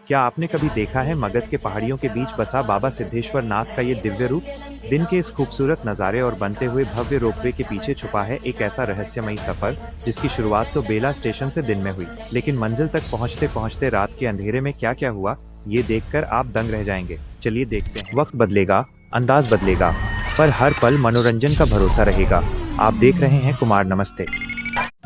क्या आपने कभी देखा है मगध के पहाड़ियों के बीच बसा बाबा सिद्धेश्वर नाथ का ये दिव्य रूप? दिन के इस खूबसूरत नज़ारे और बनते हुए भव्य रोपवे के पीछे छुपा है एक ऐसा रहस्यमयी सफर, जिसकी शुरुआत तो बेला स्टेशन से दिन में हुई, लेकिन मंजिल तक पहुंचते पहुंचते रात के अंधेरे में क्या क्या हुआ, ये देखकर आप दंग रह जाएंगे। चलिए देखते हैं। वक्त बदलेगा, अंदाज बदलेगा, पर हर पल मनोरंजन का भरोसा रहेगा। आप देख रहे हैं कुमार नमस्ते।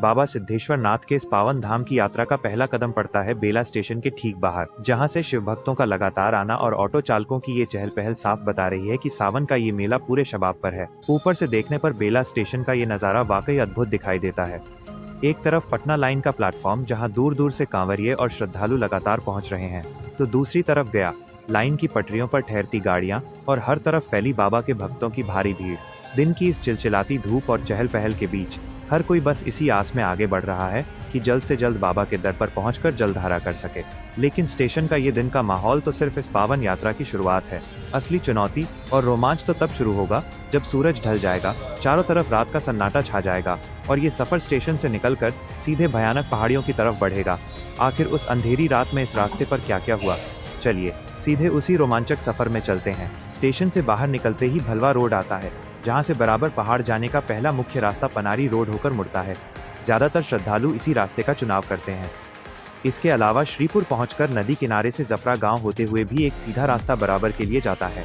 बाबा सिद्धेश्वर नाथ के इस पावन धाम की यात्रा का पहला कदम पड़ता है बेला स्टेशन के ठीक बाहर, जहां से शिव भक्तों का लगातार आना और ऑटो चालकों की ये चहल पहल साफ बता रही है कि सावन का ये मेला पूरे शबाब पर है। ऊपर से देखने पर बेला स्टेशन का ये नज़ारा वाकई अद्भुत दिखाई देता है। एक तरफ पटना लाइन का प्लेटफॉर्म, जहां दूर दूर से कांवरिये और श्रद्धालु लगातार पहुंच रहे हैं, तो दूसरी तरफ गया लाइन की पटरियों पर ठहरती गाड़ियां और हर तरफ फैली बाबा के भक्तों की भारी भीड़। दिन की इस चिलचिलाती धूप और चहल पहल के बीच हर कोई बस इसी आस में आगे बढ़ रहा है कि जल्द से जल्द बाबा के दर पर पहुंचकर जलधारा कर सके। लेकिन स्टेशन का ये दिन का माहौल तो सिर्फ इस पावन यात्रा की शुरुआत है। असली चुनौती और रोमांच तो तब शुरू होगा जब सूरज ढल जाएगा, चारों तरफ रात का सन्नाटा छा जाएगा और ये सफर स्टेशन से निकलकर सीधे भयानक पहाड़ियों की तरफ बढ़ेगा। आखिर उस अंधेरी रात में इस रास्ते पर क्या क्या हुआ, चलिए सीधे उसी रोमांचक सफर में चलते हैं। स्टेशन से बाहर निकलते ही भलवा रोड आता है, जहां से बराबर पहाड़ जाने का पहला मुख्य रास्ता पनारी रोड होकर मुड़ता है। ज्यादातर श्रद्धालु इसी रास्ते का चुनाव करते हैं। इसके अलावा श्रीपुर पहुंचकर नदी किनारे से जफरा गांव होते हुए भी एक सीधा रास्ता बराबर के लिए जाता है।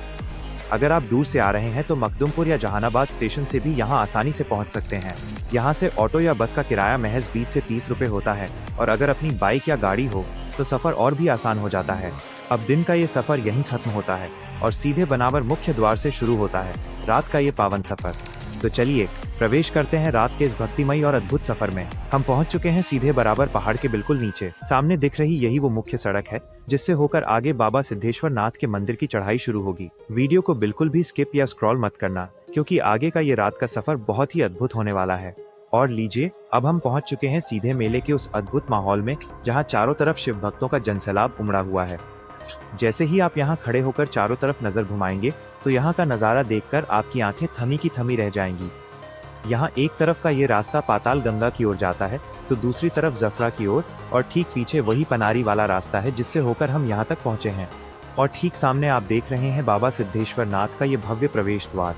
अगर आप दूर से आ रहे हैं तो मखदुमपुर या जहानाबाद स्टेशन से भी यहां आसानी से पहुंच सकते हैं। यहां से ऑटो या बस का किराया महज 20 से 30 रुपए होता है, और अगर अपनी बाइक या गाड़ी हो तो सफर और भी आसान हो जाता है। अब दिन का ये सफर यहीं खत्म होता है और सीधे बनावर मुख्य द्वार से शुरू होता है रात का ये पावन सफर। तो चलिए प्रवेश करते हैं रात के इस भक्तिमय और अद्भुत सफर में। हम पहुंच चुके हैं सीधे बराबर पहाड़ के बिल्कुल नीचे। सामने दिख रही यही वो मुख्य सड़क है जिससे होकर आगे बाबा सिद्धेश्वर नाथ के मंदिर की चढ़ाई शुरू होगी। वीडियो को बिल्कुल भी स्किप या स्क्रॉल मत करना, क्योंकि आगे का ये रात का सफर बहुत ही अद्भुत होने वाला है। और लीजिए, अब हम पहुंच चुके हैं सीधे मेले के उस अद्भुत माहौल में, जहां चारों तरफ शिव भक्तों का जनसैलाब उमड़ा हुआ है। जैसे ही आप यहां खड़े होकर चारों तरफ नजर घुमाएंगे तो यहां का नजारा देखकर आपकी आंखें थमी की थमी रह जाएंगी। यहां एक तरफ का ये रास्ता पाताल गंगा की ओर जाता है, तो दूसरी तरफ जफरा की ओर, और ठीक पीछे वही पनारी वाला रास्ता है जिससे होकर हम यहां तक पहुंचे हैं। और ठीक सामने आप देख रहे हैं बाबा सिद्धेश्वर नाथ का ये भव्य प्रवेश द्वार।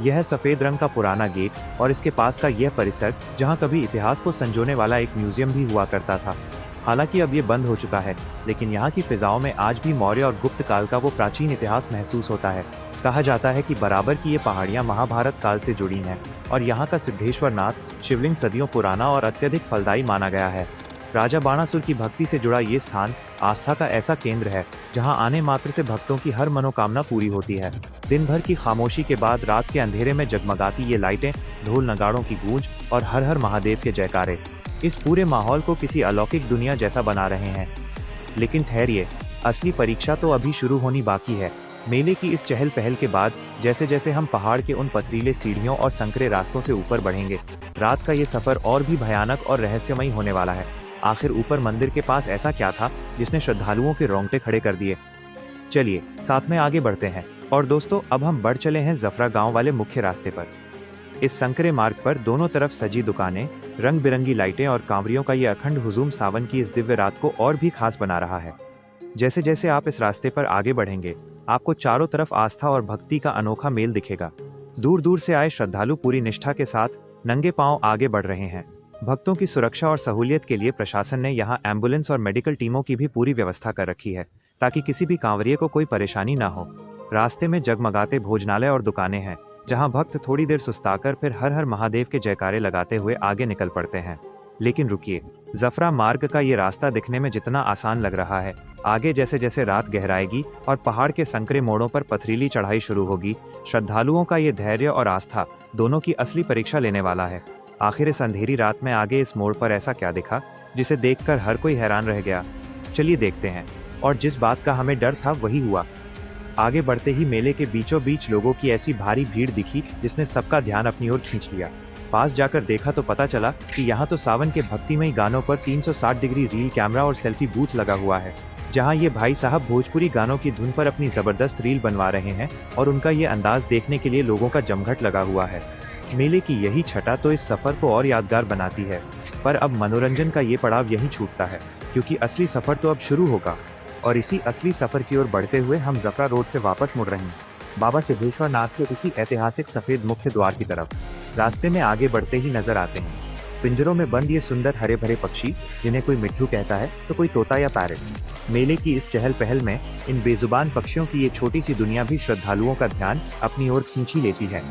यह सफेद रंग का पुराना गेट और इसके पास का यह परिसर, जहां कभी इतिहास को संजोने वाला एक म्यूजियम भी हुआ करता था। हालांकि अब ये बंद हो चुका है, लेकिन यहाँ की फिजाओं में आज भी मौर्य और गुप्त काल का वो प्राचीन इतिहास महसूस होता है। कहा जाता है कि बराबर की ये पहाड़ियाँ महाभारत काल से जुड़ी हैं, और यहाँ का सिद्धेश्वर नाथ शिवलिंग सदियों पुराना और अत्यधिक फलदायी माना गया है। राजा बाणासुर की भक्ति से जुड़ा ये स्थान आस्था का ऐसा केंद्र है जहां आने मात्र से भक्तों की हर मनोकामना पूरी होती है। दिन भर की खामोशी के बाद रात के अंधेरे में जगमगाती ये लाइटें, ढोल नगाड़ों की गूंज और हर हर महादेव के जयकारे इस पूरे माहौल को किसी अलौकिक दुनिया जैसा बना रहे हैं। लेकिन ठहरिए, असली परीक्षा तो अभी शुरू होनी बाकी है। मेले की इस चहल पहल के बाद जैसे जैसे हम पहाड़ के उन पथरीले सीढ़ियों और संकरे रास्तों से ऊपर बढ़ेंगे, रात का ये सफर और भी भयानक और रहस्यमयी होने वाला है। आखिर ऊपर मंदिर के पास ऐसा क्या था जिसने श्रद्धालुओं के रोंगटे खड़े कर दिए? चलिए साथ में आगे बढ़ते हैं। और दोस्तों, अब हम बढ़ चले हैं जफरा गांव वाले मुख्य रास्ते पर। इस संकरे मार्ग पर दोनों तरफ सजी दुकानें, रंग बिरंगी लाइटें और कांवरियों का ये अखंड हुजूम सावन की इस दिव्य रात को और भी खास बना रहा है। जैसे जैसे आप इस रास्ते पर आगे बढ़ेंगे, आपको चारों तरफ आस्था और भक्ति का अनोखा मेल दिखेगा। दूर दूर से आए श्रद्धालु पूरी निष्ठा के साथ नंगे पांव आगे बढ़ रहे हैं। भक्तों की सुरक्षा और सहूलियत के लिए प्रशासन ने यहाँ एम्बुलेंस और मेडिकल टीमों की भी पूरी व्यवस्था कर रखी है, ताकि किसी भी कांवरिये को कोई परेशानी ना हो। रास्ते में जगमगाते भोजनालय और दुकानें हैं, जहां भक्त थोड़ी देर सुस्ताकर फिर हर हर महादेव के जयकारे लगाते हुए आगे निकल पड़ते हैं। लेकिन रुकिए, जफरा मार्ग का ये रास्ता दिखने में जितना आसान लग रहा है, आगे जैसे जैसे रात गहराएगी और पहाड़ के संकरे मोड़ों पर पथरीली चढ़ाई शुरू होगी, श्रद्धालुओं का ये धैर्य और आस्था दोनों की असली परीक्षा लेने वाला है। आखिर इस अंधेरी रात में आगे इस मोड़ पर ऐसा क्या दिखा जिसे देखकर हर कोई हैरान रह गया? चलिए देखते हैं। और जिस बात का हमें डर था वही हुआ। आगे बढ़ते ही मेले के बीचों बीच लोगों की ऐसी भारी भीड़ दिखी जिसने सबका ध्यान अपनी ओर खींच लिया। पास जाकर देखा तो पता चला कि यहाँ तो सावन के भक्तिमय गानों पर 360 डिग्री रील कैमरा और सेल्फी बूथ लगा हुआ है, जहाँ ये भाई साहब भोजपुरी गानों की धुन पर अपनी जबरदस्त रील बनवा रहे हैं, और उनका ये अंदाज देखने के लिए लोगों का जमघट लगा हुआ है। मेले की यही छटा तो इस सफर को और यादगार बनाती है। पर अब मनोरंजन का ये पड़ाव यहीं छूटता है, क्योंकि असली सफर तो अब शुरू होगा। और इसी असली सफर की ओर बढ़ते हुए हम जफरा रोड से वापस मुड़ रहे हैं, बाबा सिद्धेश्वर नाथ के उसी ऐतिहासिक सफेद मुख्य द्वार की तरफ। रास्ते में आगे बढ़ते ही नजर आते हैं पिंजरों में बंद ये सुंदर हरे भरे पक्षी, जिन्हें कोई मिट्ठू कहता है तो कोई तोता या पैरट। मेले की इस चहल पहल में इन बेजुबान पक्षियों की ये छोटी सी दुनिया भी श्रद्धालुओं का ध्यान अपनी ओर खींच ही लेती है।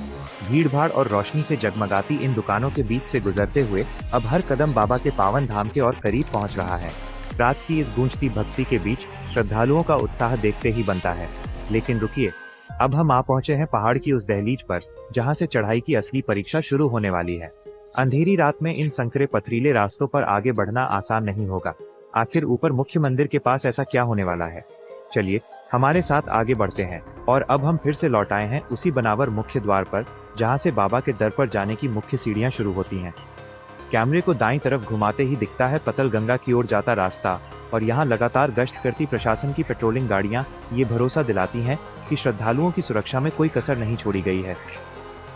भीड़ भाड़ और रोशनी से जगमगाती इन दुकानों के बीच से गुजरते हुए अब हर कदम बाबा के पावन धाम के और करीब पहुंच रहा है। रात की इस गूंजती भक्ति के बीच श्रद्धालुओं का उत्साह देखते ही बनता है। लेकिन रुकिए, अब हम आ पहुंचे हैं पहाड़ की उस दहलीज पर, जहां से चढ़ाई की असली परीक्षा शुरू होने वाली है। अंधेरी रात में इन संकरे पथरीले रास्तों पर आगे बढ़ना आसान नहीं होगा। आखिर ऊपर मुख्य मंदिर के पास ऐसा क्या होने वाला है? चलिए हमारे साथ आगे बढ़ते हैं। और अब हम फिर से लौट आए हैं उसी बनावर मुख्य द्वार पर, जहां से बाबा के दर पर जाने की मुख्य सीढ़ियां शुरू होती हैं। कैमरे को दाईं तरफ घुमाते ही दिखता है पतल गंगा की ओर जाता रास्ता, और यहाँ लगातार गश्त करती प्रशासन की पेट्रोलिंग गाड़ियां ये भरोसा दिलाती हैं कि श्रद्धालुओं की सुरक्षा में कोई कसर नहीं छोड़ी गई है।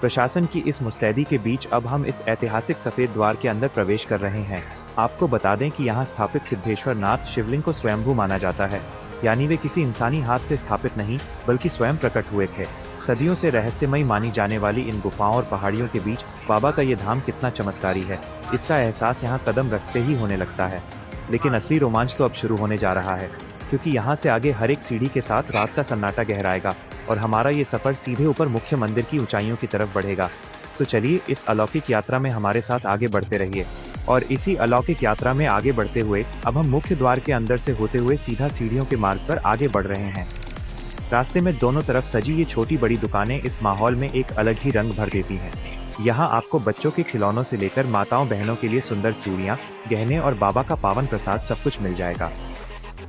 प्रशासन की इस मुस्तैदी के बीच अब हम इस ऐतिहासिक सफेद द्वार के अंदर प्रवेश कर रहे हैं। आपको बता दें कि यहाँ स्थापित सिद्धेश्वर नाथ शिवलिंग को स्वयंभू माना जाता है, यानी वे किसी इंसानी हाथ से स्थापित नहीं बल्कि स्वयं प्रकट हुए थे। सदियों से रहस्यमयी मानी जाने वाली इन गुफाओं और पहाड़ियों के बीच बाबा का ये धाम कितना चमत्कारी है, इसका एहसास यहाँ कदम रखते ही होने लगता है। लेकिन असली रोमांच तो अब शुरू होने जा रहा है, क्योंकि यहाँ से आगे हर एक सीढ़ी के साथ रात का सन्नाटा गहराएगा और हमारा ये सफर सीधे ऊपर मुख्य मंदिर की ऊंचाइयों की तरफ बढ़ेगा। तो चलिए इस अलौकिक यात्रा में हमारे साथ आगे बढ़ते रहिए। और इसी अलौकिक यात्रा में आगे बढ़ते हुए अब हम मुख्य द्वार के अंदर से होते हुए सीधा सीढ़ियों के मार्ग पर आगे बढ़ रहे हैं। रास्ते में दोनों तरफ सजी ये छोटी बड़ी दुकानें इस माहौल में एक अलग ही रंग भर देती हैं। यहाँ आपको बच्चों के खिलौनों से लेकर माताओं बहनों के लिए सुंदर चूड़ियाँ, गहने और बाबा का पावन प्रसाद सब कुछ मिल जाएगा।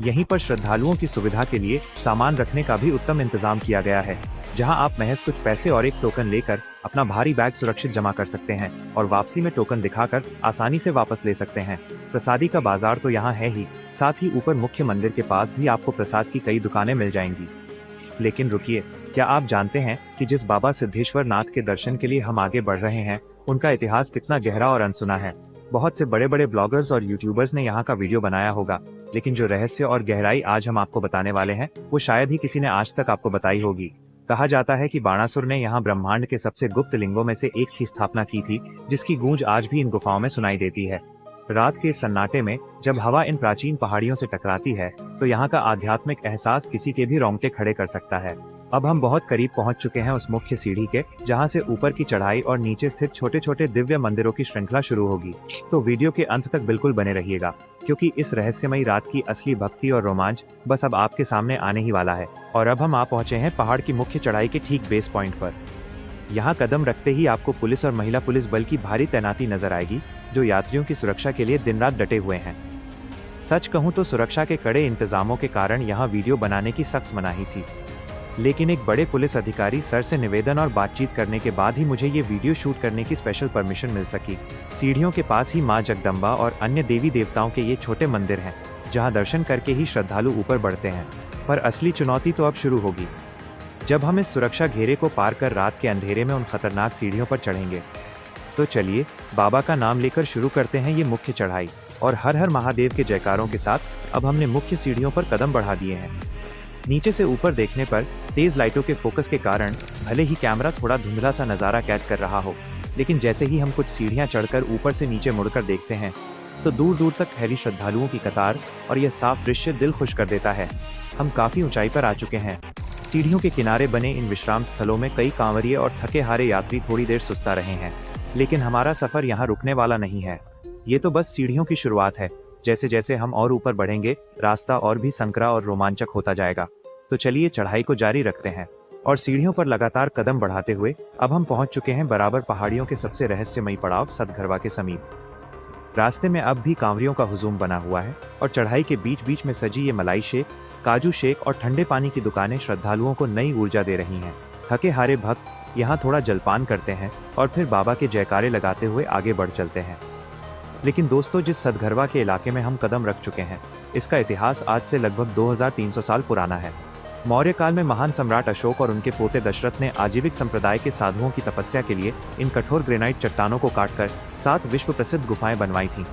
यहीं पर श्रद्धालुओं की सुविधा के लिए सामान रखने का भी उत्तम इंतजाम किया गया है, जहां आप महज कुछ पैसे और एक टोकन लेकर अपना भारी बैग सुरक्षित जमा कर सकते हैं और वापसी में टोकन दिखाकर आसानी से वापस ले सकते हैं। प्रसादी का बाजार तो यहाँ है ही, साथ ही ऊपर मुख्य मंदिर के पास भी आपको प्रसाद की कई दुकानें मिल जाएंगी। लेकिन रुकिए, क्या आप जानते हैं कि जिस बाबा सिद्धेश्वर नाथ के दर्शन के लिए हम आगे बढ़ रहे हैं, उनका इतिहास कितना गहरा और अनसुना है। बहुत से बड़े बड़े ब्लॉगर्स और यूट्यूबर्स ने यहाँ का वीडियो बनाया होगा, लेकिन जो रहस्य और गहराई आज हम आपको बताने वाले हैं, वो शायद ही किसी ने आज तक आपको बताई होगी। कहा जाता है कि बाणासुर ने यहाँ ब्रह्मांड के सबसे गुप्त लिंगों में से एक की स्थापना की थी, जिसकी गूंज आज भी इन गुफाओं में सुनाई देती है। रात के सन्नाटे में जब हवा इन प्राचीन पहाड़ियों से टकराती है, तो यहाँ का आध्यात्मिक एहसास किसी के भी रोंगटे खड़े कर सकता है। अब हम बहुत करीब पहुंच चुके हैं उस मुख्य सीढ़ी के, जहां से ऊपर की चढ़ाई और नीचे स्थित छोटे छोटे दिव्य मंदिरों की श्रृंखला शुरू होगी। तो वीडियो के अंत तक बिल्कुल बने रहिएगा, क्योंकि इस रहस्यमयी रात की असली भक्ति और रोमांच बस अब आपके सामने आने ही वाला है। और अब हम आ पहुंचे हैं पहाड़ की मुख्य चढ़ाई के ठीक बेस पॉइंट पर। यहाँ कदम रखते ही आपको पुलिस और महिला पुलिस बल की भारी तैनाती नजर आएगी, जो यात्रियों की सुरक्षा के लिए दिन रात डटे हुए हैं। सच कहूँ तो सुरक्षा के कड़े इंतजामों के कारण यहाँ वीडियो बनाने की सख्त मनाही थी, लेकिन एक बड़े पुलिस अधिकारी सर से निवेदन और बातचीत करने के बाद ही मुझे ये वीडियो शूट करने की स्पेशल परमिशन मिल सकी। सीढ़ियों के पास ही मां जगदम्बा और अन्य देवी देवताओं के ये छोटे मंदिर हैं, जहां दर्शन करके ही श्रद्धालु ऊपर बढ़ते हैं। पर असली चुनौती तो अब शुरू होगी, जब हम इस सुरक्षा घेरे को पार कर रात के अंधेरे में उन खतरनाक सीढ़ियों पर चढ़ेंगे। तो चलिए बाबा का नाम लेकर शुरू करते हैं ये मुख्य चढ़ाई, और हर हर महादेव के जयकारों के साथ अब हमने मुख्य सीढ़ियों पर कदम बढ़ा दिए हैं। नीचे से ऊपर देखने पर तेज लाइटों के फोकस के कारण भले ही कैमरा थोड़ा धुंधला सा नजारा कैद कर रहा हो, लेकिन जैसे ही हम कुछ सीढ़ियां चढ़कर ऊपर से नीचे मुड़कर देखते हैं, तो दूर दूर तक फैली श्रद्धालुओं की कतार और यह साफ दृश्य दिल खुश कर देता है। हम काफी ऊंचाई पर आ चुके हैं। सीढ़ियों के किनारे बने इन विश्राम स्थलों में कई कांवरिये और थके हारे यात्री थोड़ी देर सुस्ता रहे हैं, लेकिन हमारा सफर यहाँ रुकने वाला नहीं है। ये तो बस सीढ़ियों की शुरुआत है। जैसे जैसे हम और ऊपर बढ़ेंगे, रास्ता और भी संकरा और रोमांचक होता जाएगा। तो चलिए चढ़ाई को जारी रखते हैं, और सीढ़ियों पर लगातार कदम बढ़ाते हुए अब हम पहुंच चुके हैं बराबर पहाड़ियों के सबसे रहस्यमयी पड़ाव सतघरवा के समीप। रास्ते में अब भी कांवरियों का हुजूम बना हुआ है, और चढ़ाई के बीच बीच में सजी ये मलाई शेक, काजू शेक और ठंडे पानी की दुकानें श्रद्धालुओं को नई ऊर्जा दे रही हैं। थके हारे भक्त यहाँ थोड़ा जलपान करते हैं और फिर बाबा के जयकारे लगाते हुए आगे बढ़ चलते हैं। लेकिन दोस्तों, जिस सतघरवा के इलाके में हम कदम रख चुके हैं, इसका इतिहास आज से लगभग 2300 साल पुराना है। मौर्य काल में महान सम्राट अशोक और उनके पोते दशरथ ने आजीविक संप्रदाय के साधुओं की तपस्या के लिए इन कठोर ग्रेनाइट चट्टानों को काटकर 7 विश्व प्रसिद्ध गुफाएं बनवाई थीं।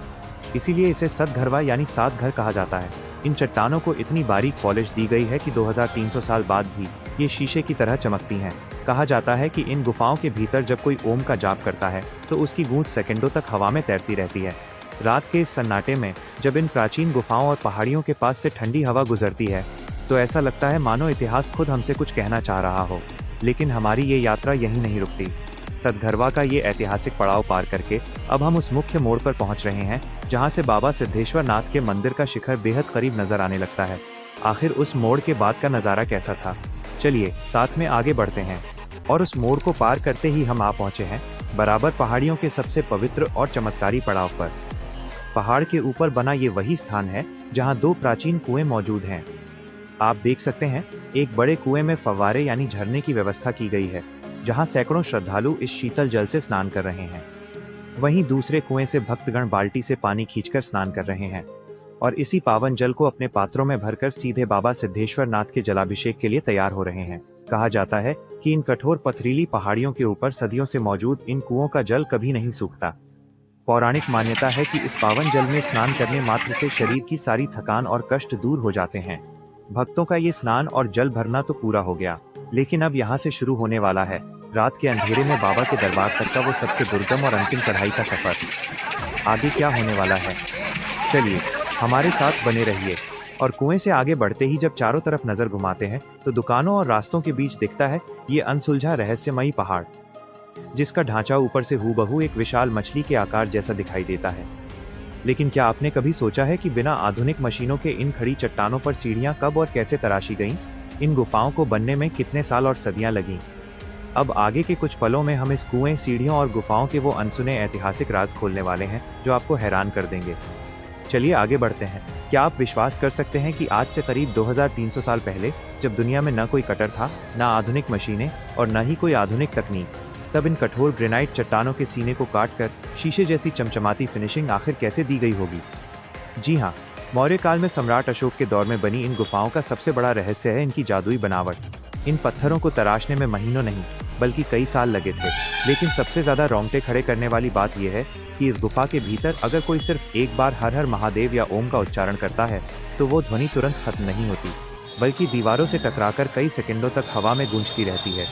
इसीलिए इसे सतघरवा यानी 7 घर कहा जाता है। इन चट्टानों को इतनी बारीक पॉलिश दी गई है कि 2300 साल बाद भी ये शीशे की तरह चमकती हैं। कहा जाता है कि इन गुफाओं के भीतर जब कोई ओम का जाप करता है तो उसकी गूंज सेकंडों तक हवा में तैरती रहती है। रात के इस सन्नाटे में जब इन प्राचीन गुफाओं और पहाड़ियों के पास से ठंडी हवा गुजरती है तो ऐसा लगता है मानो इतिहास खुद हमसे कुछ कहना चाह रहा हो। लेकिन हमारी ये यात्रा यहीं नहीं रुकती। सतघरवा का ये ऐतिहासिक पड़ाव पार करके अब हम उस मुख्य मोड़ पर पहुंच रहे हैं जहां से बाबा सिद्धेश्वर नाथ के मंदिर का शिखर बेहद करीब नजर आने लगता है। आखिर उस मोड़ के बाद का नज़ारा कैसा था, चलिए साथ में आगे बढ़ते हैं। और उस मोड़ को पार करते ही हम आ पहुंचे हैं बराबर पहाड़ियों के सबसे पवित्र और चमत्कारी पड़ाव पर। पहाड़ के ऊपर बना ये वही स्थान है जहां 2 प्राचीन कुएं मौजूद हैं। आप देख सकते हैं एक बड़े कुएं में फव्वारे यानी झरने की व्यवस्था की गई है जहां सैकड़ों श्रद्धालु इस शीतल जल से स्नान कर रहे हैं। वहीं दूसरे कुएं से भक्तगण बाल्टी से पानी खींचकर स्नान कर रहे हैं और इसी पावन जल को अपने पात्रों में भरकर सीधे बाबा सिद्धेश्वर नाथ के जलाभिषेक के लिए तैयार हो रहे हैं। कहा जाता है कि इन कठोर पथरीली पहाड़ियों के ऊपर सदियों से मौजूद इन कुओं का जल कभी नहीं सूखता। पौराणिक मान्यता है कि इस पावन जल में स्नान करने मात्र से शरीर की सारी थकान और कष्ट दूर हो जाते हैं। भक्तों का ये स्नान और जल भरना तो पूरा हो गया, लेकिन अब यहाँ से शुरू होने वाला है रात के अंधेरे में बाबा के दरबार तक का वो सबसे दुर्गम और अंतिम चढ़ाई का सफर। आगे क्या होने वाला है, चलिए हमारे साथ बने रहिए। और कुएं से आगे बढ़ते ही जब चारों तरफ नजर घुमाते हैं तो दुकानों और रास्तों के बीच दिखता है ये अनसुलझा रहस्यमयी पहाड़, जिसका ढांचा ऊपर से हूबहू एक विशाल मछली के आकार जैसा दिखाई देता है। लेकिन क्या आपने कभी सोचा है कि बिना आधुनिक मशीनों के इन खड़ी चट्टानों पर सीढ़ियां कब और कैसे तराशी गईं? इन गुफाओं को बनने में कितने साल और सदियां लगीं? अब आगे के कुछ पलों में हम इस कुएं, सीढ़ियों और गुफाओं के वो अनसुने ऐतिहासिक राज खोलने वाले हैं जो आपको हैरान कर देंगे। चलिए आगे बढ़ते हैं। क्या आप विश्वास कर सकते हैं कि आज से करीब 2300 साल पहले, जब दुनिया में न कोई कटर था, न आधुनिक मशीनें और न ही कोई आधुनिक तकनीक, तब इन कठोर ग्रेनाइट चट्टानों के सीने को काटकर शीशे जैसी चमचमाती फिनिशिंग आखिर कैसे दी गई होगी? जी हाँ, मौर्य काल में सम्राट अशोक के दौर में बनी इन गुफाओं का सबसे बड़ा रहस्य है इनकी जादुई बनावट। इन पत्थरों को तराशने में महीनों नहीं बल्कि कई साल लगे थे। लेकिन सबसे ज्यादा रोंगटे खड़े करने वाली बात यह है कि इस गुफा के भीतर अगर कोई सिर्फ एक बार हर हर महादेव या ओम का उच्चारण करता है तो वो ध्वनि तुरंत खत्म नहीं होती, बल्कि दीवारों से टकराकर कई सेकंडों तक हवा में गूंजती रहती है।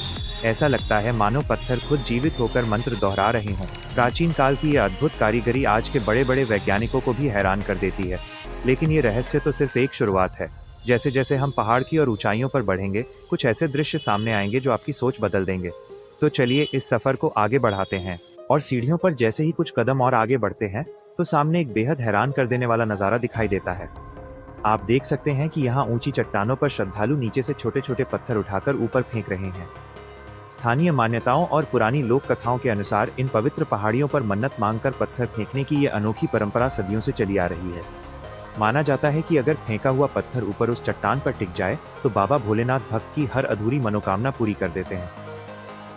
ऐसा लगता है मानो पत्थर खुद जीवित होकर मंत्र दोहरा रहे हों। प्राचीन काल की यह अद्भुत कारीगरी आज के बड़े बड़े वैज्ञानिकों को भी हैरान कर देती है। लेकिन ये रहस्य तो सिर्फ एक शुरुआत है। जैसे जैसे हम पहाड़ की और ऊंचाइयों पर बढ़ेंगे, कुछ ऐसे दृश्य सामने आएंगे जो आपकी सोच बदल देंगे। तो चलिए इस सफर को आगे बढ़ाते हैं। और सीढ़ियों पर जैसे ही कुछ कदम और आगे बढ़ते हैं तो सामने एक बेहद हैरान कर देने वाला नज़ारा दिखाई देता है। आप देख सकते हैं कि यहाँ ऊंची चट्टानों पर श्रद्धालु नीचे से छोटे छोटे पत्थर उठाकर ऊपर फेंक रहे हैं। स्थानीय मान्यताओं और पुरानी लोक कथाओं के अनुसार इन पवित्र पहाड़ियों पर मन्नत मांगकर पत्थर फेंकने की ये अनोखी परंपरा सदियों से चली आ रही है। माना जाता है कि अगर फेंका हुआ पत्थर ऊपर उस चट्टान पर टिक जाए तो बाबा भोलेनाथ भक्त की हर अधूरी मनोकामना पूरी कर देते हैं।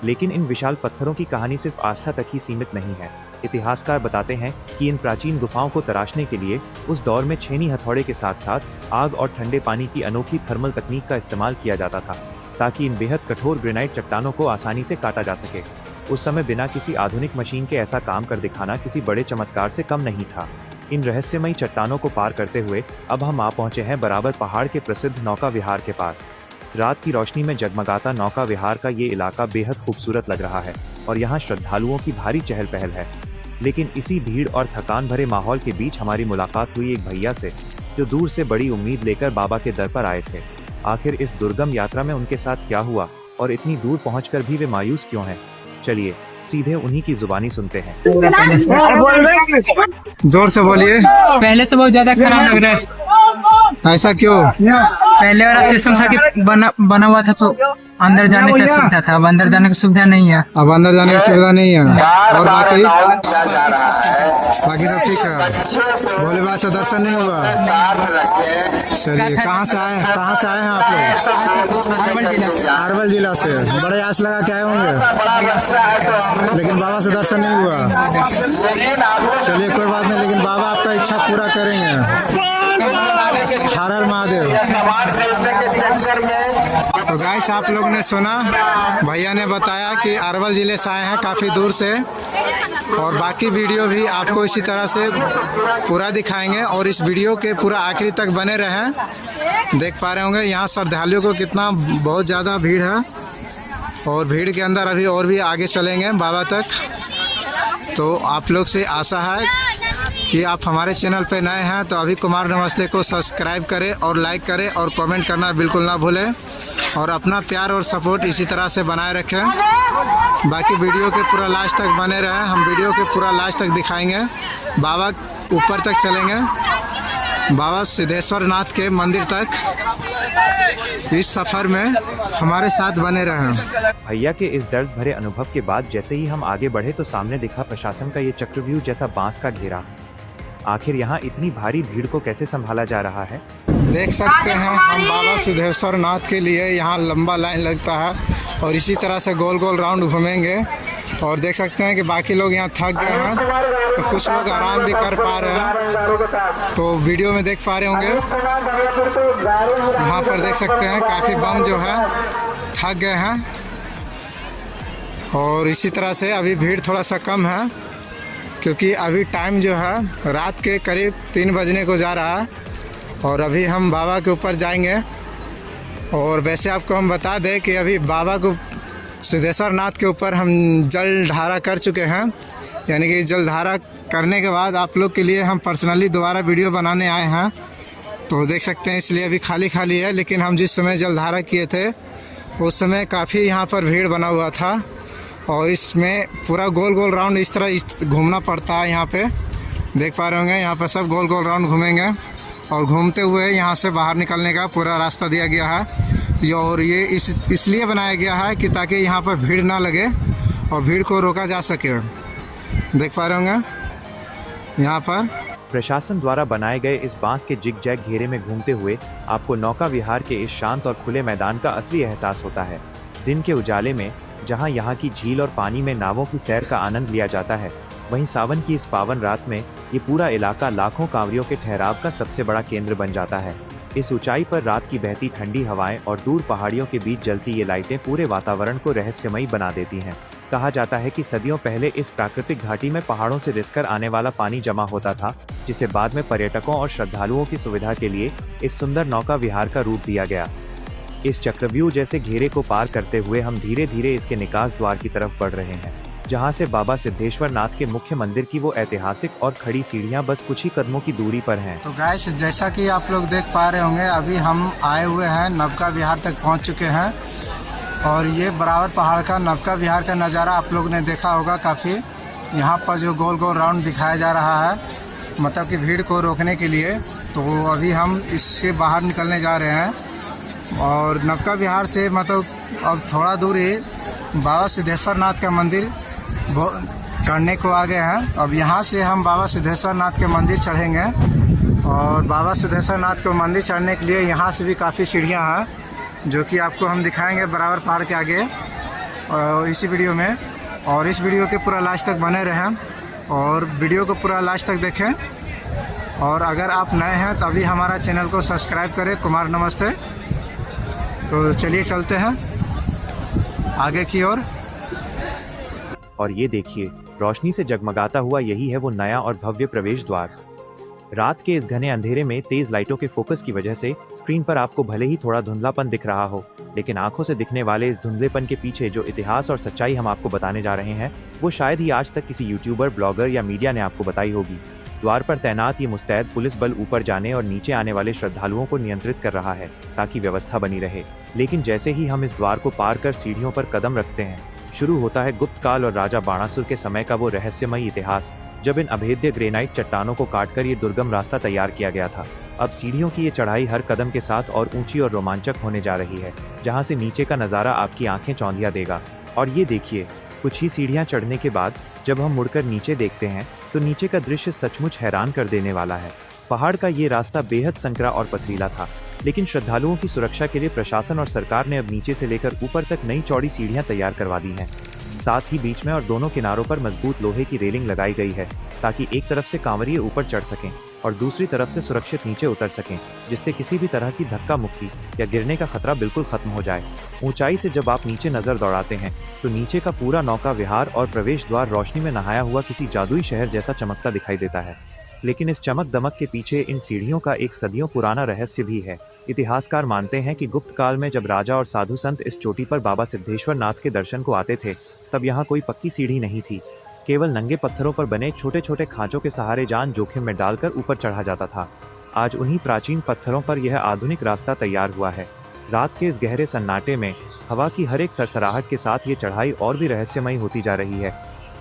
लेकिन इन विशाल पत्थरों की कहानी सिर्फ आस्था तक ही सीमित नहीं है। इतिहासकार बताते हैं कि इन प्राचीन गुफाओं को तराशने के लिए उस दौर में छेनी हथौड़े के साथ साथ आग और ठंडे पानी की अनोखी थर्मल तकनीक का इस्तेमाल किया जाता था, ताकि इन बेहद कठोर ग्रेनाइट चट्टानों को आसानी से काटा जा सके। उस समय बिना किसी आधुनिक मशीन के ऐसा काम कर दिखाना किसी बड़े चमत्कार से कम नहीं था। इन रहस्यमयी चट्टानों को पार करते हुए अब हम आ पहुंचे हैं बराबर पहाड़ के प्रसिद्ध नौका विहार के पास। रात की रोशनी में जगमगाता नौका विहार का ये इलाका बेहद खूबसूरत लग रहा है और यहाँ श्रद्धालुओं की भारी चहल पहल है। लेकिन इसी भीड़ और थकान भरे माहौल के बीच हमारी मुलाकात हुई एक भैया से, जो दूर से बड़ी उम्मीद लेकर बाबा के दर पर आए थे। आखिर इस दुर्गम यात्रा में उनके साथ क्या हुआ और इतनी दूर पहुंचकर भी वे मायूस क्यों हैं? चलिए सीधे उन्हीं की जुबानी सुनते हैं। जोर से बोलिए। पहले से बहुत ज्यादा खराब लग रहा है। ऐसा क्यों? पहले वाला सिस्टम था कि बना हुआ था तो अंदर जाने की सुविधा था, अब अंदर जाने की सुविधा नहीं है। अब अंदर जाने की सुविधा नहीं है। और बाकी सब ठीक है? भोले बाबा से दर्शन नहीं हुआ? चलिए, कहाँ से आए हैं आप लोग? अरवल जिला से। बड़े आस लगा के आए होंगे, लेकिन बाबा से दर्शन नहीं हुआ। चलिए कोई बात नहीं, लेकिन बाबा आपका इच्छा पूरा करेंगे। हर हर महादेव। तो गाइस आप लोग ने सुना, भैया ने बताया कि अरवल जिले से आए हैं काफ़ी दूर से, और बाकी वीडियो भी आपको इसी तरह से पूरा दिखाएंगे और इस वीडियो के पूरा आखिरी तक बने रहें। देख पा रहे होंगे यहाँ श्रद्धालुओं को कितना बहुत ज़्यादा भीड़ है, और भीड़ के अंदर अभी और भी आगे चलेंगे बाबा तक। तो आप लोग से आशा है कि आप हमारे चैनल पे नए हैं तो अभी कुमार नमस्ते को सब्सक्राइब करें और लाइक करें और कमेंट करना बिल्कुल ना भूलें, और अपना प्यार और सपोर्ट इसी तरह से बनाए रखें। बाकी वीडियो के पूरा लास्ट तक बने रहें, हम वीडियो के पूरा लास्ट तक दिखाएंगे। बाबा ऊपर तक चलेंगे, बाबा सिद्धेश्वर नाथ के मंदिर तक। इस सफ़र में हमारे साथ बने रहें। भैया के इस दर्द भरे अनुभव के बाद जैसे ही हम आगे बढ़े तो सामने दिखा प्रशासन का ये चक्रव्यूह जैसा बांस का घेरा। आखिर यहाँ इतनी भारी भीड़ को कैसे संभाला जा रहा है? देख सकते हैं हम बाबा सिद्धेश्वर नाथ के लिए यहाँ लंबा लाइन लगता है, और इसी तरह से गोल गोल राउंड घूमेंगे। और देख सकते हैं कि बाकी लोग यहाँ थक गए हैं, तो कुछ लोग आराम भी कर पा रहे हैं, तो वीडियो में देख पा रहे होंगे। यहाँ पर देख सकते हैं काफ़ी बम जो है थक गए हैं, और इसी तरह से अभी भीड़ थोड़ा सा कम है, क्योंकि अभी टाइम जो है रात के करीब 3 बजने को जा रहा है, और अभी हम बाबा के ऊपर जाएंगे। और वैसे आपको हम बता दें कि अभी बाबा को सिद्धेश्वर नाथ के ऊपर हम जल धारा कर चुके हैं, यानी कि जल धारा करने के बाद आप लोग के लिए हम पर्सनली दोबारा वीडियो बनाने आए हैं। तो देख सकते हैं इसलिए अभी खाली खाली है, लेकिन हम जिस समय जल धारा किए थे उस समय काफ़ी यहाँ पर भीड़ बना हुआ था, और इसमें पूरा गोल गोल राउंड इस तरह घूमना पड़ता है। यहाँ पे देख पा रहे होंगे, यहाँ पर सब गोल गोल राउंड घूमेंगे, और घूमते हुए यहाँ से बाहर निकलने का पूरा रास्ता दिया गया है। और ये इसलिए बनाया गया है कि ताकि यहाँ पर भीड़ ना लगे और भीड़ को रोका जा सके। देख पा रहे होंगे यहाँ पर प्रशासन द्वारा बनाए गए इस बांस के जिग जैग घेरे में घूमते हुए आपको नौका विहार के इस शांत और खुले मैदान का असली एहसास होता है। दिन के उजाले में जहां यहाँ की झील और पानी में नावों की सैर का आनंद लिया जाता है, वहीं सावन की इस पावन रात में ये पूरा इलाका लाखों कांवरियों के ठहराव का सबसे बड़ा केंद्र बन जाता है। इस ऊंचाई पर रात की बहती ठंडी हवाएं और दूर पहाड़ियों के बीच जलती ये लाइटें पूरे वातावरण को रहस्यमयी बना देती हैं। कहा जाता है कि सदियों पहले इस प्राकृतिक घाटी में पहाड़ों से रिसकर आने वाला पानी जमा होता था, जिसे बाद में पर्यटकों और श्रद्धालुओं की सुविधा के लिए इस सुंदर नौका विहार का रूप दिया गया। इस चक्रव्यूह जैसे घेरे को पार करते हुए हम धीरे धीरे इसके निकास द्वार की तरफ बढ़ रहे हैं, जहां से बाबा सिद्धेश्वर नाथ के मुख्य मंदिर की वो ऐतिहासिक और खड़ी सीढ़ियां बस कुछ ही कदमों की दूरी पर हैं। तो गाइस जैसा कि आप लोग देख पा रहे होंगे, अभी हम आए हुए हैं नवका विहार तक पहुंच चुके हैं, और ये बराबर पहाड़ का नवका विहार का नज़ारा आप लोग ने देखा होगा। काफ़ी यहाँ पर जो गोल गोल राउंड दिखाया जा रहा है, मतलब कि भीड़ को रोकने के लिए, तो अभी हम इससे बाहर निकलने जा रहे हैं। और नवका विहार से मतलब अब थोड़ा दूर ही बाबा सिद्धेश्वर नाथ का मंदिर चढ़ने को आ गए हैं। अब यहाँ से हम बाबा सिद्धेश्वर नाथ के मंदिर चढ़ेंगे, और बाबा सिद्धेश्वर नाथ के मंदिर चढ़ने के लिए यहाँ से भी काफ़ी सीढ़ियाँ हैं, जो कि आपको हम दिखाएंगे बराबर पहाड़ के आगे इसी वीडियो में। और इस वीडियो के पूरा लास्ट तक बने रहें, और वीडियो को पूरा लास्ट तक देखें। और अगर आप नए हैं तो अभी हमारा चैनल को सब्सक्राइब करें, कुमार नमस्ते। तो चलिए चलते हैं आगे की ओर। और ये देखिए, रोशनी से जगमगाता हुआ यही है वो नया और भव्य प्रवेश द्वार। रात के इस घने अंधेरे में तेज लाइटों के फोकस की वजह से स्क्रीन पर आपको भले ही थोड़ा धुंधलापन दिख रहा हो, लेकिन आंखों से दिखने वाले इस धुंधलेपन के पीछे जो इतिहास और सच्चाई हम आपको बताने जा रहे हैं, वो शायद ही आज तक किसी यूट्यूबर, ब्लॉगर या मीडिया ने आपको बताई होगी। द्वार पर तैनात ये मुस्तैद पुलिस बल ऊपर जाने और नीचे आने वाले श्रद्धालुओं को नियंत्रित कर रहा है, ताकि व्यवस्था बनी रहे। लेकिन जैसे ही हम इस द्वार को पार कर सीढ़ियों पर कदम रखते हैं, शुरू होता है गुप्त काल और राजा बाणासुर के समय का वो रहस्यमयी इतिहास, जब इन अभेद्य ग्रेनाइट चट्टानों को काटकर ये दुर्गम रास्ता तैयार किया गया था। अब सीढ़ियों की ये चढ़ाई हर कदम के साथ और ऊंची और रोमांचक होने जा रही है, जहां से नीचे का नज़ारा आपकी आंखें चौंधिया देगा। और ये देखिए, कुछ ही सीढ़ियां चढ़ने के बाद जब हम मुड़कर नीचे देखते हैं तो नीचे का दृश्य सचमुच हैरान कर देने वाला है। पहाड़ का ये रास्ता बेहद संकरा और पथरीला था, लेकिन श्रद्धालुओं की सुरक्षा के लिए प्रशासन और सरकार ने अब नीचे से लेकर ऊपर तक नई चौड़ी सीढ़ियां तैयार करवा दी हैं। साथ ही बीच में और दोनों किनारों पर मजबूत लोहे की रेलिंग लगाई गई है, ताकि एक तरफ से कांवरिये ऊपर चढ़ सकें। और दूसरी तरफ से सुरक्षित नीचे उतर सकें, जिससे किसी भी तरह की धक्का मुक्की या गिरने का खतरा बिल्कुल खत्म हो जाए। ऊंचाई से जब आप नीचे नजर दौड़ाते हैं तो नीचे का पूरा नौका विहार और प्रवेश द्वार रोशनी में नहाया हुआ किसी जादुई शहर जैसा चमकता दिखाई देता है। लेकिन इस चमक दमक के पीछे इन सीढ़ियों का एक सदियों पुराना रहस्य भी है। इतिहासकार मानते हैं कि गुप्त काल में जब राजा और साधु संत इस चोटी पर बाबा सिद्धेश्वर नाथ के दर्शन को आते थे, तब यहाँ कोई पक्की सीढ़ी नहीं थी। केवल नंगे पत्थरों पर बने छोटे छोटे खांचों के सहारे जान जोखिम में डालकर ऊपर चढ़ा जाता था। आज उन्हीं प्राचीन पत्थरों पर यह आधुनिक रास्ता तैयार हुआ है। रात के इस गहरे सन्नाटे में हवा की हर एक सरसराहट के साथ ये चढ़ाई और भी रहस्यमयी होती जा रही है।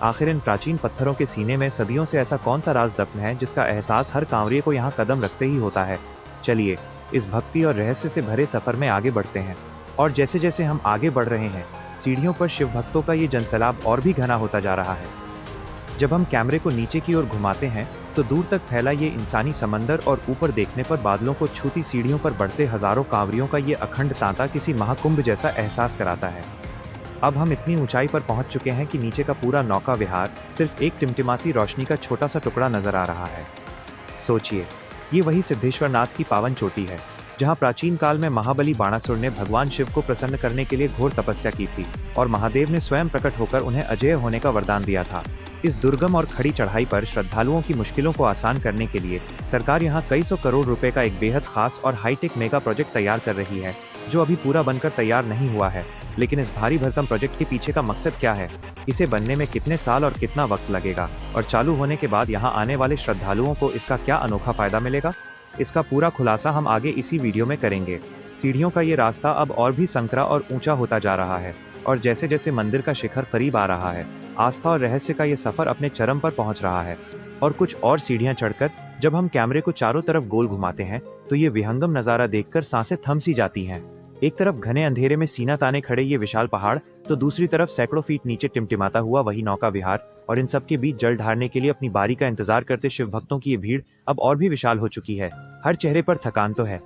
आखिर इन प्राचीन पत्थरों के सीने में सदियों से ऐसा कौन सा राज दफन है जिसका एहसास हर कांवरिये को यहाँ कदम रखते ही होता है। चलिए इस भक्ति और रहस्य से भरे सफर में आगे बढ़ते हैं। और जैसे जैसे हम आगे बढ़ रहे हैं, सीढ़ियों पर शिव भक्तों का ये जनसैलाब और भी घना होता जा रहा है। जब हम कैमरे को नीचे की ओर घुमाते हैं तो दूर तक फैला ये इंसानी समंदर और ऊपर देखने पर बादलों को छूती सीढ़ियों पर बढ़ते हजारों कांवरियों का ये अखंड तांता किसी महाकुंभ जैसा एहसास कराता है। अब हम इतनी ऊंचाई पर पहुंच चुके हैं कि नीचे का पूरा नौका विहार सिर्फ एक टिमटिमाती रोशनी का छोटा सा टुकड़ा नजर आ रहा है। सोचिए, ये वही सिद्धेश्वर नाथ की पावन चोटी है जहां प्राचीन काल में महाबली बाणासुर ने भगवान शिव को प्रसन्न करने के लिए घोर तपस्या की थी और महादेव ने स्वयं प्रकट होकर उन्हें अजेय होने का वरदान दिया था। इस दुर्गम और खड़ी चढ़ाई पर श्रद्धालुओं की मुश्किलों को आसान करने के लिए सरकार यहाँ कई सौ करोड़ रुपए का एक बेहद खास और हाईटेक मेगा प्रोजेक्ट तैयार कर रही है, जो अभी पूरा बनकर तैयार नहीं हुआ है। लेकिन इस भारी भरकम प्रोजेक्ट के पीछे का मकसद क्या है, इसे बनने में कितने साल और कितना वक्त लगेगा, और चालू होने के बाद यहाँ आने वाले श्रद्धालुओं को इसका क्या अनोखा फायदा मिलेगा, इसका पूरा खुलासा हम आगे इसी वीडियो में करेंगे। सीढ़ियों का ये रास्ता अब और भी संकरा और ऊंचा होता जा रहा है और जैसे जैसे मंदिर का शिखर करीब आ रहा है, आस्था और रहस्य का ये सफर अपने चरम पर पहुंच रहा है। और कुछ और सीढ़ियां चढ़कर जब हम कैमरे को चारों तरफ गोल घुमाते हैं तो ये विहंगम नजारा देखकर सांसें थम सी जाती हैं। एक तरफ घने अंधेरे में सीना ताने खड़े ये विशाल पहाड़, तो दूसरी तरफ सैकड़ों फीट नीचे टिमटिमाता हुआ वही नौका विहार, और इन सब के बीच जल ढारने के लिए अपनी बारी का इंतजार करते शिव भक्तों की ये भीड़ अब और भी विशाल हो चुकी है। हर चेहरे पर थकान तो है,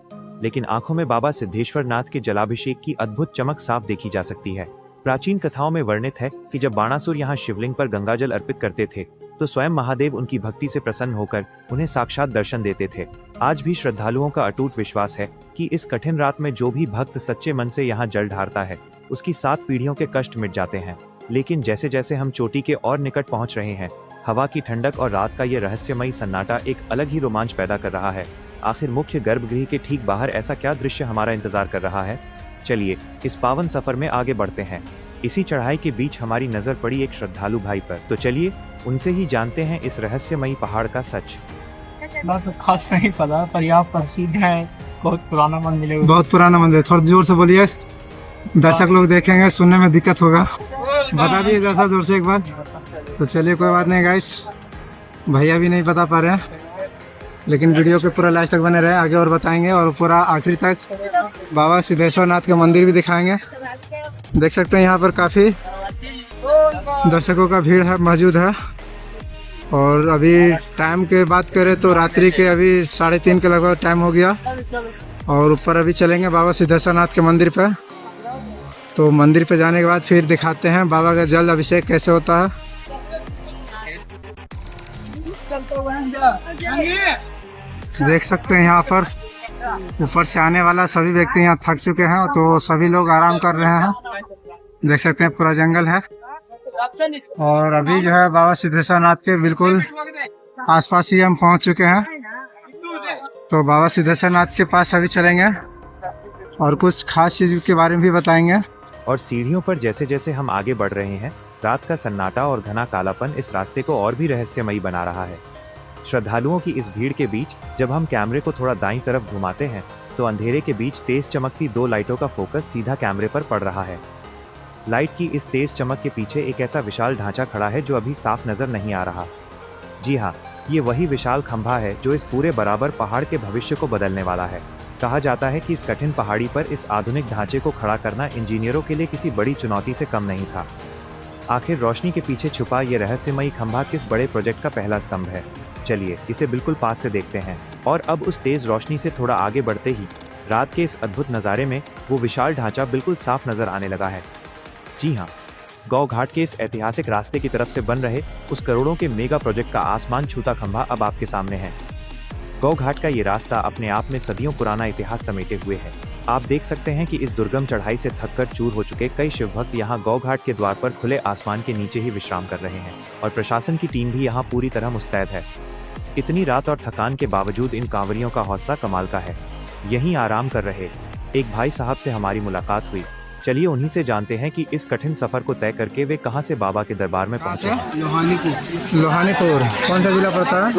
लेकिन आंखों में बाबा सिद्धेश्वर नाथ के जलाभिषेक की अद्भुत चमक साफ देखी जा सकती है। प्राचीन कथाओं में वर्णित है कि जब बाणासुर यहाँ शिवलिंग पर गंगाजल अर्पित करते थे तो स्वयं महादेव उनकी भक्ति से प्रसन्न होकर उन्हें साक्षात दर्शन देते थे। आज भी श्रद्धालुओं का अटूट विश्वास है कि इस कठिन रात में जो भी भक्त सच्चे मन से यहाँ जल ढारता है, उसकी 7 पीढ़ियों के कष्ट मिट जाते हैं। लेकिन जैसे जैसे हम चोटी के और निकट पहुंच रहे हैं, हवा की ठंडक और रात का ये रहस्यमयी सन्नाटा एक अलग ही रोमांच पैदा कर रहा है। आखिर मुख्य गर्भगृह के ठीक बाहर ऐसा क्या दृश्य हमारा इंतजार कर रहा है? चलिए इस पावन सफर में आगे बढ़ते हैं। इसी चढ़ाई के बीच हमारी नजर पड़ी एक श्रद्धालु भाई पर, तो चलिए उनसे ही जानते हैं इस रहस्यमयी पहाड़ का सच। तो खास नहीं पता, पर यहाँ प्रसिद्ध है, बहुत पुराना मंदिर है। बहुत पुराना मंदिर, थोड़ा जोर से बोलिए, दर्शक लोग देखेंगे, सुनने में दिक्कत होगा। बता दिए जैसा जोर से एक बार। तो चलिए कोई बात नहीं गाइस, भैया भी नहीं बता पा रहे हैं, लेकिन वीडियो पे पूरा लास्ट तक बने रहे, आगे और बताएंगे और पूरा आखिरी तक बाबा सिद्धेश्वर नाथ के मंदिर भी दिखाएंगे। देख सकते हैं यहाँ पर काफ़ी दर्शकों का भीड़ है, मौजूद है। और अभी टाइम के बात करें तो रात्रि के अभी 3:30 के लगभग टाइम हो गया, और ऊपर अभी चलेंगे बाबा सिद्धेश्वर नाथ के मंदिर पे। तो मंदिर पे जाने के बाद फिर दिखाते हैं बाबा का जल अभिषेक कैसे होता है। देख सकते हैं यहाँ पर ऊपर से आने वाला सभी व्यक्ति यहाँ थक चुके हैं, तो सभी लोग आराम कर रहे हैं। देख सकते हैं पूरा जंगल है, और अभी जो है बाबा सिद्धेश्वर नाथ के बिल्कुल आसपास ही हम पहुँच चुके हैं। तो बाबा सिद्धेश्वर नाथ के पास अभी चलेंगे और कुछ खास चीज़ के बारे में भी बताएंगे। और सीढ़ियों पर जैसे जैसे हम आगे बढ़ रहे हैं, रात का सन्नाटा और घना कालापन इस रास्ते को और भी रहस्यमयी बना रहा है। श्रद्धालुओं की इस भीड़ के बीच जब हम कैमरे को थोड़ा दाईं तरफ घुमाते हैं तो अंधेरे के बीच तेज चमकती 2 लाइटों का फोकस सीधा कैमरे पर पड़ रहा है। लाइट की इस तेज चमक के पीछे एक ऐसा विशाल ढांचा खड़ा है जो अभी साफ नजर नहीं आ रहा। जी हाँ, ये वही विशाल खंभा है जो इस पूरे बराबर पहाड़ के भविष्य को बदलने वाला है। कहा जाता है कि इस कठिन पहाड़ी पर इस आधुनिक ढांचे को खड़ा करना इंजीनियरों के लिए किसी बड़ी चुनौती से कम नहीं था। आखिर रोशनी के पीछे छुपा ये रहस्यमयी खंभा किस बड़े प्रोजेक्ट का पहला स्तंभ है? चलिए इसे बिल्कुल पास से देखते हैं। और अब उस तेज रोशनी से थोड़ा आगे बढ़ते ही रात के इस अद्भुत नज़ारे में वो विशाल ढांचा बिल्कुल साफ नजर आने लगा है। जी हाँ, गौ घाट के इस ऐतिहासिक रास्ते की तरफ से बन रहे उस करोड़ों के मेगा प्रोजेक्ट का आसमान छूता खंभा अब आपके सामने है। गौ घाट का ये रास्ता अपने आप में सदियों पुराना इतिहास समेटे हुए है। आप देख सकते हैं कि इस दुर्गम चढ़ाई से थककर चूर हो चुके कई शिव भक्त यहाँ गौ घाट के द्वार पर खुले आसमान के नीचे ही विश्राम कर रहे हैं और प्रशासन की टीम भी यहाँ पूरी तरह मुस्तैद है। इतनी रात और थकान के बावजूद इन कांवरियों का हौसला कमाल का है। यहीं आराम कर रहे एक भाई साहब से हमारी मुलाकात हुई। चलिए उन्हीं से जानते हैं कि इस कठिन सफर को तय करके वे कहां से बाबा के दरबार में पहुंचे हैं। लोहानीपुर कौन सा जिला पड़ता है?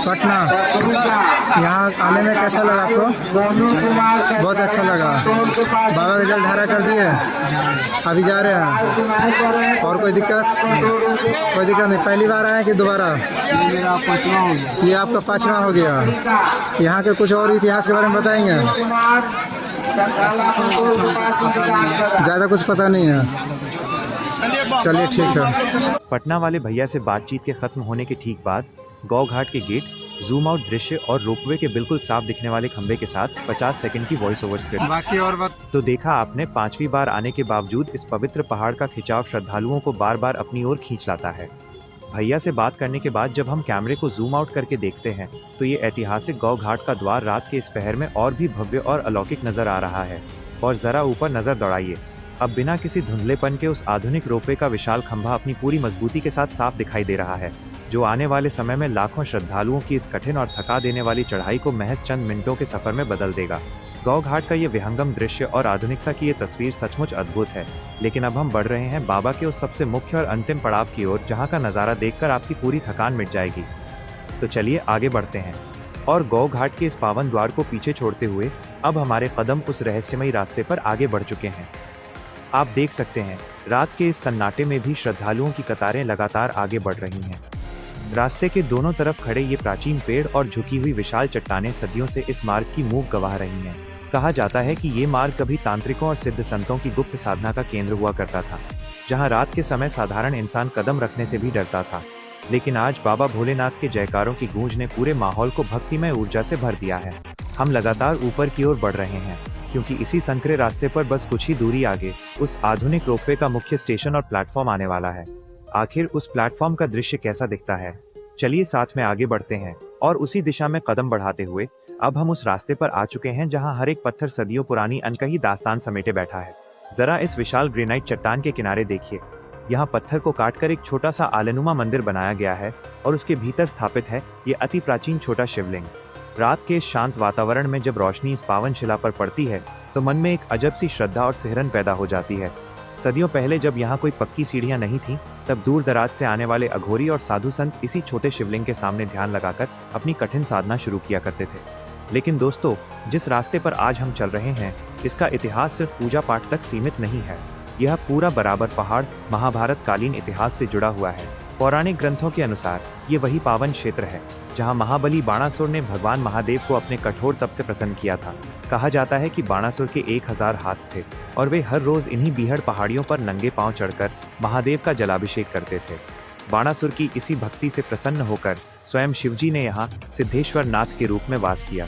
पटना। यहाँ आने में कैसा लगा आपको? बहुत अच्छा लगा। बाबा के जल ढारा कर दिए, अभी जा रहे हैं। और कोई दिक्कत? कोई दिक्कत नहीं। पहली बार आए कि दोबारा? ये आपका 5वां हो गया। यहाँ के कुछ और इतिहास के बारे में बताएंगे? ज्यादा कुछ पता नहीं है। चलिए ठीक है। पटना वाले भैया से बातचीत के खत्म होने के ठीक बाद गौ घाट के गेट, जूम आउट दृश्य और रोपवे के बिल्कुल साफ दिखने वाले खंबे के साथ 50 सेकंड की वॉइस ओवर स्क्रिप्ट। बाकी और बात तो देखा आपने, 5वीं बार आने के बावजूद इस पवित्र पहाड़ का खिंचाव श्रद्धालुओं को बार बार अपनी ओर खींच लाता है। भैया से बात करने के बाद जब हम कैमरे को जूम आउट करके देखते हैं तो ये ऐतिहासिक गौ घाट का द्वार रात के इस पहर में और भी भव्य और अलौकिक नजर आ रहा है। और जरा ऊपर नजर दौड़ाइए, अब बिना किसी धुंधलेपन के उस आधुनिक रोपवे का विशाल खंभा अपनी पूरी मजबूती के साथ साफ दिखाई दे रहा है, जो आने वाले समय में लाखों श्रद्धालुओं की इस कठिन और थका देने वाली चढ़ाई को महज चंद मिनटों के सफर में बदल देगा। गौ घाट का ये विहंगम दृश्य और आधुनिकता की ये तस्वीर सचमुच अद्भुत है। लेकिन अब हम बढ़ रहे हैं बाबा के उस सबसे मुख्य और अंतिम पड़ाव की ओर, जहाँ का नज़ारा देखकर आपकी पूरी थकान मिट जाएगी। तो चलिए आगे बढ़ते हैं और गौ घाट के इस पावन द्वार को पीछे छोड़ते हुए अब हमारे कदम उस रहस्यमयी रास्ते पर आगे बढ़ चुके हैं। आप देख सकते हैं रात के इस सन्नाटे में भी श्रद्धालुओं की कतारें लगातार आगे बढ़ रही हैं। रास्ते के दोनों तरफ खड़े ये प्राचीन पेड़ और झुकी हुई विशाल चट्टानें सदियों से इस मार्ग की मूक गवाह रही हैं। कहा जाता है कि ये मार्ग कभी तांत्रिकों और सिद्ध संतों की गुप्त साधना का केंद्र हुआ करता था, जहां रात के समय साधारण इंसान कदम रखने से भी डरता था। लेकिन आज बाबा भोलेनाथ के जयकारों की गूंज ने पूरे माहौल को भक्तिमय ऊर्जा से भर दिया है। हम लगातार ऊपर की ओर बढ़ रहे हैं, क्योंकि इसी संकरे रास्ते पर बस कुछ ही दूरी आगे उस आधुनिक रोपवे का मुख्य स्टेशन और प्लेटफॉर्म आने वाला है। आखिर उस प्लेटफॉर्म का दृश्य कैसा दिखता है, चलिए साथ में आगे बढ़ते हैं और उसी दिशा में कदम बढ़ाते हुए अब हम उस रास्ते पर आ चुके हैं जहां हर एक पत्थर सदियों पुरानी अनकही दास्तान समेटे बैठा है। जरा इस विशाल ग्रेनाइट चट्टान के किनारे देखिए। यहाँ पत्थर को काटकर एक छोटा सा आलनुमा मंदिर बनाया गया है और उसके भीतर स्थापित है ये अति प्राचीन छोटा शिवलिंग। रात के इस शांत वातावरण में जब रोशनी इस पावन शिला पर पड़ती है तो मन में एक अजब सी श्रद्धा और सिहरन पैदा हो जाती है। सदियों पहले जब यहाँ कोई पक्की सीढ़ियाँ नहीं थीं, तब दूर दराज से आने वाले अघोरी और साधु संत इसी छोटे शिवलिंग के सामने ध्यान लगाकर अपनी कठिन साधना शुरू किया करते थे। लेकिन दोस्तों, जिस रास्ते पर आज हम चल रहे हैं, इसका इतिहास सिर्फ पूजा पाठ तक सीमित नहीं है। यह पूरा बराबर पहाड़ महाभारत कालीन इतिहास से जुड़ा हुआ है। पौराणिक ग्रंथों के अनुसार ये वही पावन क्षेत्र है जहां महाबली बाणासुर ने भगवान महादेव को अपने कठोर तप से प्रसन्न किया था। कहा जाता है कि बाणासुर के 1000 हाथ थे और वे हर रोज इन्हीं बीहड़ पहाड़ियों पर नंगे पांव चढ़कर महादेव का जलाभिषेक करते थे। बाणासुर की इसी भक्ति से प्रसन्न होकर स्वयं शिवजी ने यहाँ सिद्धेश्वर नाथ के रूप में वास किया।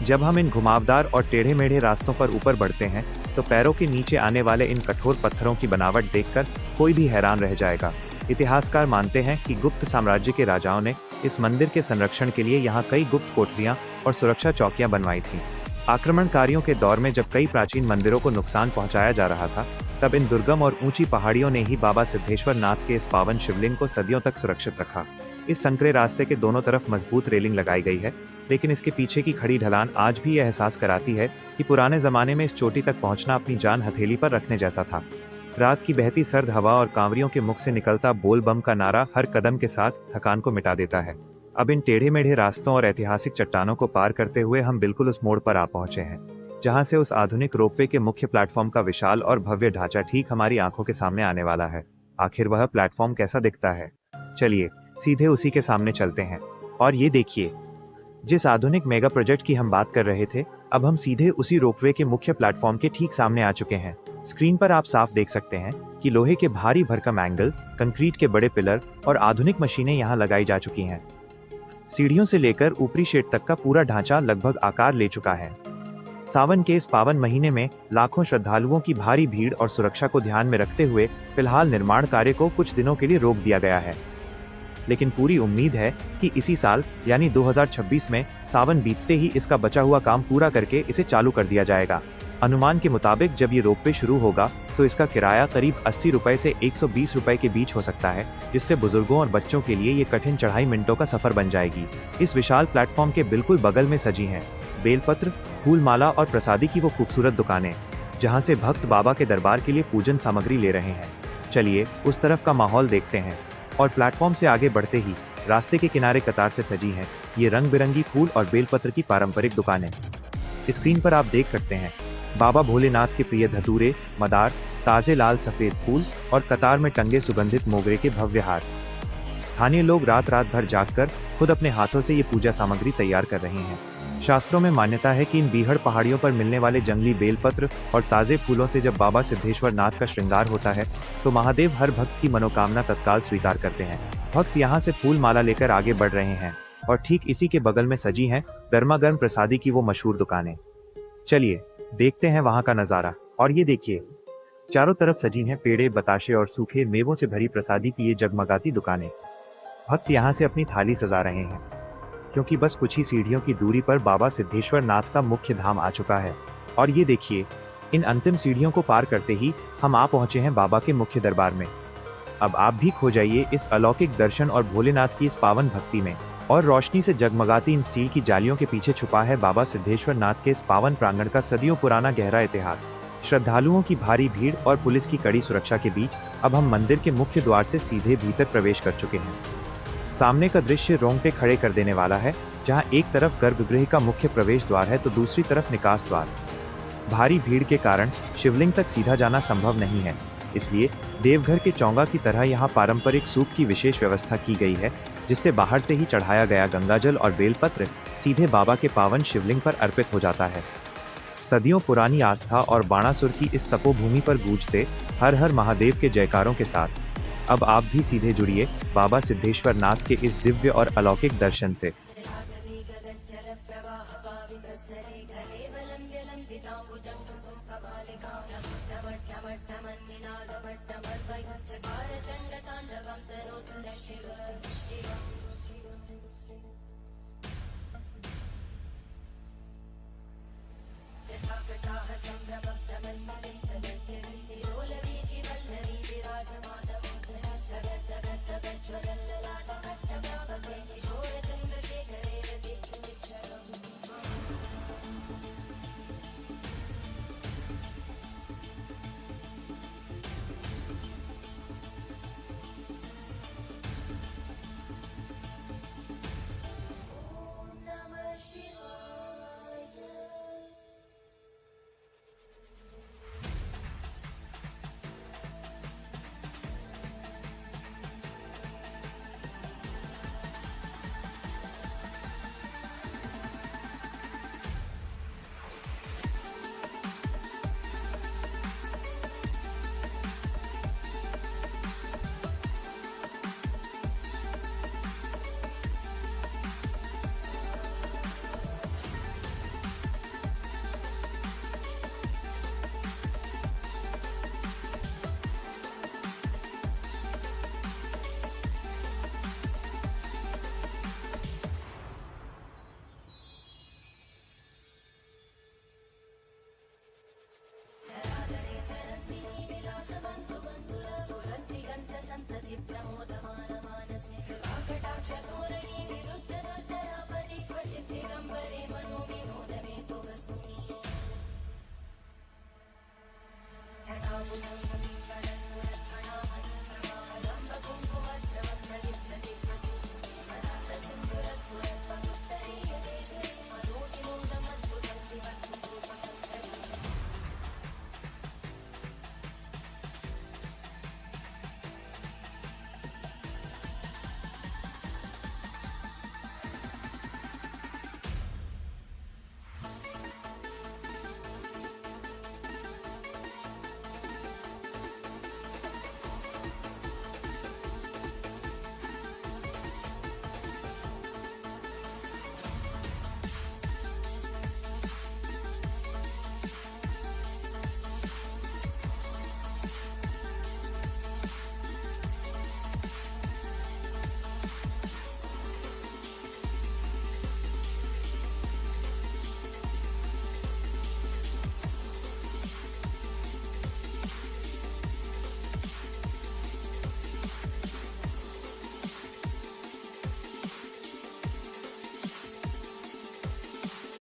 जब हम इन घुमावदार और टेढ़े मेढ़े रास्तों पर ऊपर बढ़ते हैं तो पैरों के नीचे आने वाले इन कठोर पत्थरों की बनावट देखकर कोई भी हैरान रह जाएगा। इतिहासकार मानते हैं कि गुप्त साम्राज्य के राजाओं ने इस मंदिर के संरक्षण के लिए यहाँ कई गुप्त कोठरियाँ और सुरक्षा चौकियाँ बनवाई थीं। आक्रमणकारियों के दौर में जब कई प्राचीन मंदिरों को नुकसान पहुँचाया जा रहा था, तब इन दुर्गम और ऊंची पहाड़ियों ने ही बाबा सिद्धेश्वर नाथ के इस पावन शिवलिंग को सदियों तक सुरक्षित रखा। इस संकरे रास्ते के दोनों तरफ मजबूत रेलिंग लगाई गई है, लेकिन इसके पीछे की खड़ी ढलान आज भी यह एहसास कराती है कि पुराने जमाने में इस चोटी तक पहुंचना अपनी जान हथेली पर रखने जैसा था। रात की बहती सर्द हवा और कांवरियों के मुख से निकलता बोल बम का नारा हर कदम के साथ थकान को मिटा देता है। अब इन टेढ़े मेढ़े रास्तों और ऐतिहासिक चट्टानों को पार करते हुए हम बिल्कुल उस मोड़ पर आ पहुंचे हैं, जहां से उस आधुनिक रोपवे के मुख्य प्लेटफॉर्म का विशाल और भव्य ढांचा ठीक हमारी आंखों के सामने आने वाला है। आखिर वह प्लेटफॉर्म कैसा दिखता है, चलिए सीधे उसी के सामने चलते हैं। और ये देखिए, जिस आधुनिक मेगा प्रोजेक्ट की हम बात कर रहे थे, अब हम सीधे उसी रोपवे के मुख्य प्लेटफॉर्म के ठीक सामने आ चुके हैं। स्क्रीन पर आप साफ देख सकते हैं कि लोहे के भारी भरकम एंगल, कंक्रीट के बड़े पिलर और आधुनिक मशीनें यहाँ लगाई जा चुकी हैं। सीढ़ियों से लेकर ऊपरी शेड तक का पूरा ढांचा लगभग आकार ले चुका है। सावन के इस पावन महीने में लाखों श्रद्धालुओं की भारी भीड़ और सुरक्षा को ध्यान में रखते हुए फिलहाल निर्माण कार्य को कुछ दिनों के लिए रोक दिया गया है। लेकिन पूरी उम्मीद है कि इसी साल यानी 2026 में सावन बीतते ही इसका बचा हुआ काम पूरा करके इसे चालू कर दिया जाएगा। अनुमान के मुताबिक जब ये रोपवे शुरू होगा तो इसका किराया करीब 80 रुपए से 120 रुपए के बीच हो सकता है, जिससे बुजुर्गों और बच्चों के लिए ये कठिन चढ़ाई मिनटों का सफर बन जाएगी। इस विशाल प्लेटफॉर्म के बिल्कुल बगल में सजी हैं बेलपत्र, फूल माला और प्रसादी की वो खूबसूरत दुकानें, जहाँ से भक्त बाबा के दरबार के लिए पूजन सामग्री ले रहे हैं। चलिए उस तरफ का माहौल देखते हैं। और प्लेटफॉर्म से आगे बढ़ते ही रास्ते के किनारे कतार से सजी हैं ये रंग बिरंगी फूल और बेलपत्र की पारंपरिक दुकानें। स्क्रीन पर आप देख सकते हैं बाबा भोलेनाथ के प्रिय धतूरे, मदार, ताजे लाल सफेद फूल और कतार में टंगे सुगंधित मोगरे के भव्य हार। स्थानीय लोग रात भर जागकर खुद अपने हाथों से ये पूजा सामग्री तैयार कर रहे हैं। शास्त्रों में मान्यता है कि इन बीहड़ पहाड़ियों पर मिलने वाले जंगली बेलपत्र और ताजे फूलों से जब बाबा सिद्धेश्वर नाथ का श्रृंगार होता है तो महादेव हर भक्त की मनोकामना तत्काल स्वीकार करते हैं। भक्त यहाँ से फूल माला लेकर आगे बढ़ रहे हैं और ठीक इसी के बगल में सजी हैं गर्मा गर्म प्रसादी की वो मशहूर दुकानें। चलिए देखते हैं वहाँ का नजारा। और ये देखिए चारों तरफ सजी हैं पेड़े, बताशे और सूखे मेवों से भरी प्रसादी की ये जगमगाती दुकानें। भक्त यहाँ से अपनी थाली सजा रहे हैं क्योंकि बस कुछ ही सीढ़ियों की दूरी पर बाबा सिद्धेश्वर नाथ का मुख्य धाम आ चुका है। और ये देखिए इन अंतिम सीढ़ियों को पार करते ही हम आ पहुंचे हैं बाबा के मुख्य दरबार में। अब आप भी खो जाइए इस अलौकिक दर्शन और भोलेनाथ की इस पावन भक्ति में। और रोशनी से जगमगाती इन स्टील की जालियों के पीछे छुपा है बाबा सिद्धेश्वर नाथ के इस पावन प्रांगण का सदियों पुराना गहरा इतिहास। श्रद्धालुओं की भारी भीड़ और पुलिस की कड़ी सुरक्षा के बीच अब हम मंदिर के मुख्य द्वार से सीधे भीतर प्रवेश कर चुके हैं। सामने का दृश्य रोंगटे खड़े कर देने वाला है, जहां एक तरफ गर्भगृह का मुख्य प्रवेश द्वार है तो दूसरी तरफ निकास द्वार। भारी भीड़ के कारण शिवलिंग तक सीधा जाना संभव नहीं है, इसलिए देवघर के चौंगा की तरह यहां पारंपरिक सूप की विशेष व्यवस्था की गई है, जिससे बाहर से ही चढ़ाया गया गंगाजल और बेलपत्र सीधे बाबा के पावन शिवलिंग पर अर्पित हो जाता है। सदियों पुरानी आस्था और बाणासुर की इस तपोभूमि पर गूंजते हर हर महादेव के जयकारों के साथ अब आप भी सीधे जुड़िए बाबा सिद्धेश्वर नाथ के इस दिव्य और अलौकिक दर्शन से। Thank you.